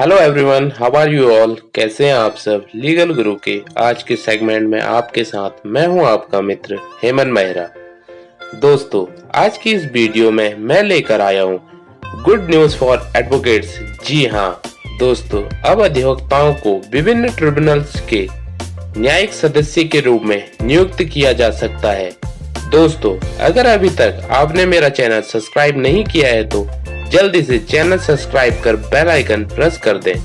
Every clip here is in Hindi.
Hello everyone, how are you all. कैसे हैं आप सब। लीगल गुरु के आज के सेगमेंट में आपके साथ मैं हूं आपका मित्र हेमंत मेहरा। दोस्तों, आज की इस वीडियो में मैं लेकर आया हूं गुड न्यूज फॉर एडवोकेट्स। जी हां दोस्तों, अब अधिवक्ताओं को विभिन्न ट्रिब्यूनल्स के न्यायिक सदस्य के रूप में नियुक्त किया जा सकता है। दोस्तों, अगर अभी तक आपने मेरा चैनल सब्सक्राइब नहीं किया है तो जल्दी से चैनल सब्सक्राइब कर बेल आइकन प्रेस कर दें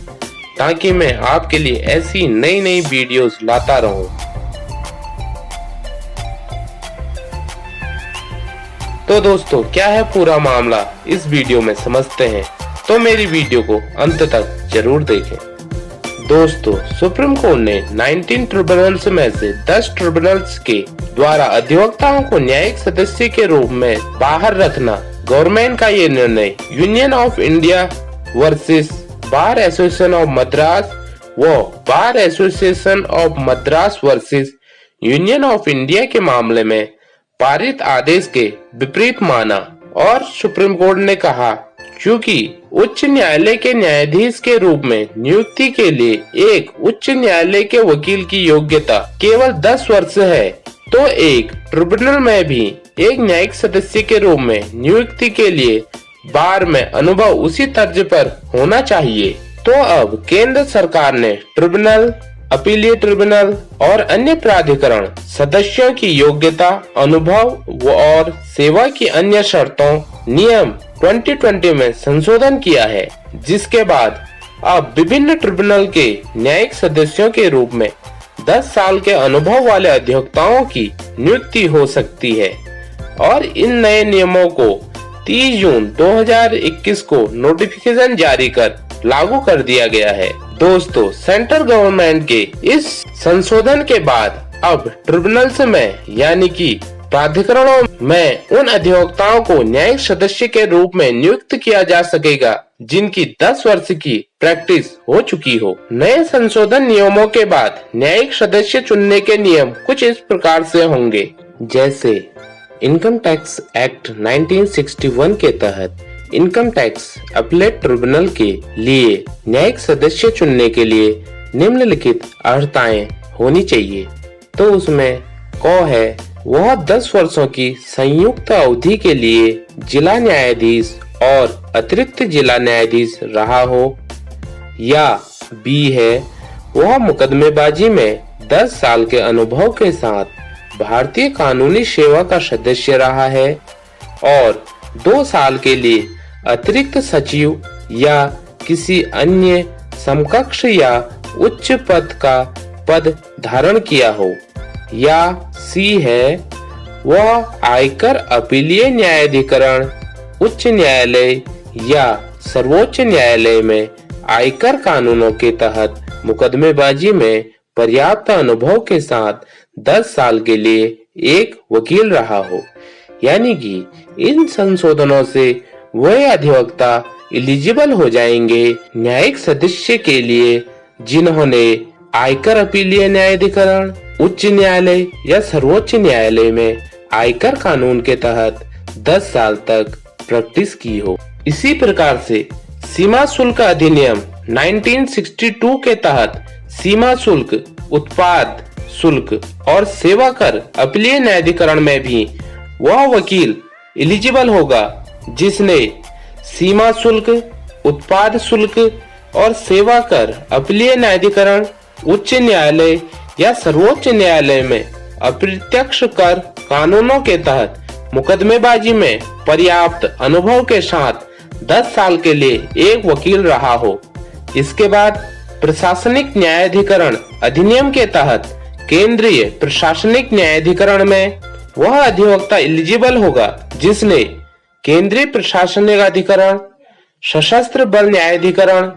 ताकि मैं आपके लिए ऐसी नई नई वीडियोस लाता रहूं। तो दोस्तों, क्या है पूरा मामला इस वीडियो में समझते हैं, तो मेरी वीडियो को अंत तक जरूर देखें। दोस्तों, सुप्रीम कोर्ट ने 19 ट्रिब्यूनल्स में से 10 ट्रिब्यूनल्स के द्वारा अधिवक्ताओं को न्यायिक सदस्य के रूप में बाहर रखना गवर्नमेंट का ये निर्णय union of India versus bar association of Madras व bar association of Madras versus union of India के मामले में पारित आदेश के विपरीत माना और सुप्रीम कोर्ट ने कहा क्योंकि उच्च न्यायालय के न्यायाधीश के रूप में नियुक्ति के लिए एक उच्च न्यायालय के वकील की योग्यता केवल 10 वर्ष है, तो एक ट्रिब्यूनल में भी एक न्यायिक सदस्य के रूप में नियुक्ति के लिए बार में अनुभव उसी तर्ज पर होना चाहिए। तो अब केंद्र सरकार ने ट्रिब्यूनल, अपीलीय ट्रिब्यूनल और अन्य प्राधिकरण सदस्यों की योग्यता, अनुभव और सेवा की अन्य शर्तों नियम 2020 में संशोधन किया है, जिसके बाद अब विभिन्न ट्रिब्यूनल के न्यायिक सदस्यों के रूप में 10 साल के अनुभव वाले अधिवक्ताओं की नियुक्ति हो सकती है और इन नए नियमों को 30 जून 2021 को नोटिफिकेशन जारी कर लागू कर दिया गया है। दोस्तों, सेंट्रल गवर्नमेंट के इस संशोधन के बाद अब ट्रिब्यूनल्स में यानी कि प्राधिकरणों में उन अधिवक्ताओं को न्यायिक सदस्य के रूप में नियुक्त किया जा सकेगा जिनकी 10 वर्ष की प्रैक्टिस हो चुकी हो। नए संशोधन नियमों के बाद न्यायिक सदस्य चुनने के नियम कुछ इस प्रकार से होंगे, जैसे इनकम टैक्स एक्ट 1961 के तहत इनकम टैक्स अपीलेट ट्रिब्यूनल के लिए न्यायिक सदस्य चुनने के लिए निम्नलिखित अर्हताएं होनी चाहिए। तो उसमें क है वह 10 वर्षों की संयुक्त अवधि के लिए जिला न्यायाधीश और अतिरिक्त जिला न्यायाधीश रहा हो, या बी है वह मुकदमेबाजी में 10 साल के अनुभव के साथ भारतीय कानूनी सेवा का सदस्य रहा है और 2 साल के लिए अतिरिक्त सचिव या किसी अन्य समकक्ष या उच्च पद धारण किया हो, या सी है वह आयकर अपीलीय न्यायाधिकरण, उच्च न्यायालय या सर्वोच्च न्यायालय में आयकर कानूनों के तहत मुकदमेबाजी में पर्याप्त अनुभव के साथ 10 साल के लिए एक वकील रहा हो। यानी कि इन संशोधनों से वह अधिवक्ता एलिजिबल हो जाएंगे न्यायिक सदस्य के लिए जिन्होंने आयकर अपीलीय न्यायाधिकरण, उच्च न्यायालय या सर्वोच्च न्यायालय में आयकर कानून के तहत 10 साल तक प्रैक्टिस की हो। इसी प्रकार से सीमा शुल्क अधिनियम 1962 के तहत सीमा शुल्क, उत्पाद शुल्क और सेवा कर अपीलीय न्यायाधिकरण में भी वह वकील एलिजिबल होगा जिसने सीमा शुल्क, उत्पाद शुल्क और सेवा कर अपीलीय न्यायाधिकरण, उच्च न्यायालय या सर्वोच्च न्यायालय में अप्रत्यक्ष कर कानूनों के तहत मुकदमेबाजी में पर्याप्त अनुभव के साथ 10 साल के लिए एक वकील रहा हो। इसके बाद प्रशासनिक न्यायाधिकरण अधिनियम के तहत केंद्रीय प्रशासनिक न्यायाधिकरण में वह अधिवक्ता एलिजिबल होगा जिसने केंद्रीय प्रशासनिक अधिकरण, सशस्त्र बल न्यायाधिकरण,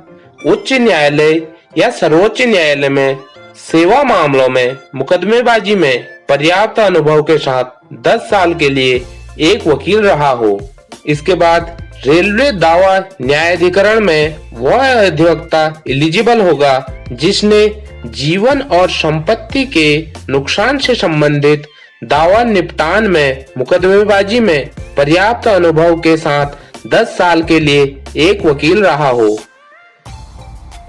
उच्च न्यायालय या सर्वोच्च न्यायालय में सेवा मामलों में मुकदमेबाजी में पर्याप्त अनुभव के साथ 10 साल के लिए एक वकील रहा हो। इसके बाद रेलवे दावा न्यायाधिकरण में वह अधिवक्ता एलिजिबल होगा जिसने जीवन और संपत्ति के नुकसान से संबंधित दावा निपटान में मुकदमेबाजी में पर्याप्त अनुभव के साथ 10 साल के लिए एक वकील रहा हो।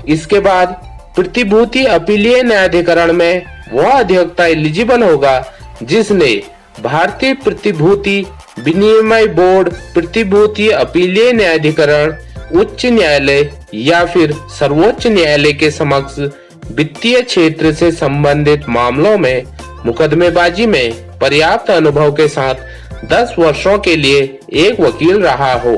इसके बाद प्रतिभूति अपीलीय न्यायाधिकरण में वह अधिवक्ता एलिजिबल होगा जिसने भारतीय प्रतिभूति विनिमय बोर्ड, प्रतिभूति अपीलीय न्यायाधिकरण, उच्च न्यायालय या फिर सर्वोच्च न्यायालय के समक्ष वित्तीय क्षेत्र से संबंधित मामलों में मुकदमेबाजी में पर्याप्त अनुभव के साथ 10 वर्षों के लिए एक वकील रहा हो।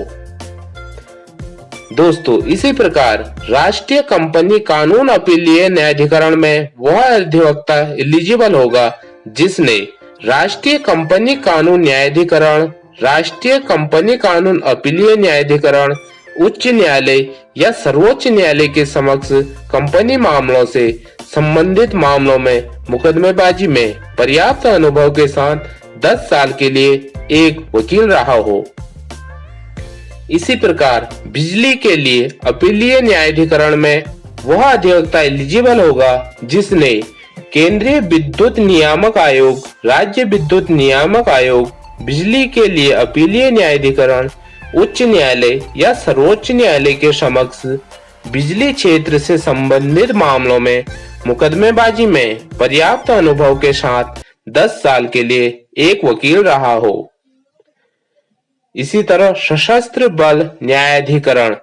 दोस्तों, इसी प्रकार राष्ट्रीय कंपनी कानून अपीलीय न्यायाधिकरण में वह अधिवक्ता एलिजिबल होगा जिसने राष्ट्रीय कंपनी कानून न्यायाधिकरण, राष्ट्रीय कंपनी कानून अपीलीय न्यायाधिकरण, उच्च न्यायालय या सर्वोच्च न्यायालय के समक्ष कंपनी मामलों से संबंधित मामलों में मुकदमेबाजी में पर्याप्त अनुभव के साथ 10 साल के लिए एक वकील रहा हो। इसी प्रकार बिजली के लिए अपीलीय न्यायाधिकरण में वह अधिवक्ता एलिजिबल होगा जिसने केंद्रीय विद्युत नियामक आयोग, राज्य विद्युत नियामक आयोग, बिजली के लिए अपीलीय न्यायाधिकरण, उच्च न्यायालय या सर्वोच्च न्यायालय के समक्ष बिजली क्षेत्र से संबंधित मामलों में मुकदमेबाजी में पर्याप्त अनुभव के साथ 10 साल के लिए एक वकील रहा हो। इसी तरह सशस्त्र बल न्यायाधिकरण,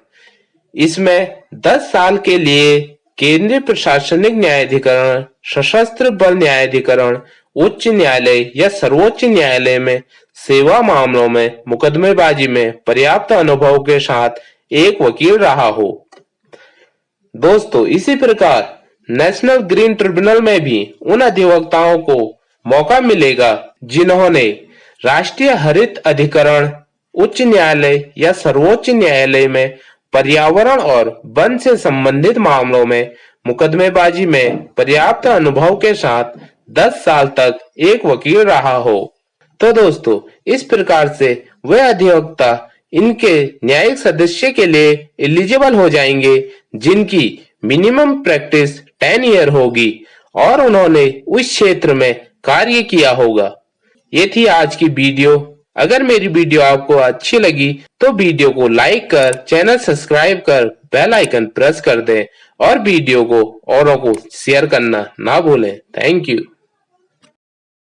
इसमें 10 साल के लिए केंद्रीय प्रशासनिक न्यायाधिकरण, सशस्त्र बल न्यायाधिकरण, उच्च न्यायालय या सर्वोच्च न्यायालय में सेवा मामलों में मुकदमेबाजी में पर्याप्त अनुभव के साथ एक वकील रहा हो। दोस्तों, इसी प्रकार नेशनल ग्रीन ट्रिब्यूनल में भी उन अधिवक्ताओं को मौका मिलेगा जिन्होंने राष्ट्रीय हरित अधिकरण, उच्च न्यायालय या सर्वोच्च न्यायालय में पर्यावरण और वन से संबंधित मामलों में मुकदमेबाजी में पर्याप्त अनुभव के साथ 10 साल तक एक वकील रहा हो। तो दोस्तों, इस प्रकार से वह अधिवक्ता इनके न्यायिक सदस्य के लिए एलिजिबल हो जाएंगे जिनकी मिनिमम प्रैक्टिस 10 ईयर होगी और उन्होंने उस क्षेत्र में कार्य किया होगा। ये थी आज की वीडियो। अगर मेरी वीडियो आपको अच्छी लगी तो वीडियो को लाइक कर, चैनल सब्सक्राइब कर, बेल आइकन प्रेस कर दें और वीडियो को औरों को शेयर करना ना भूलें। Thank you.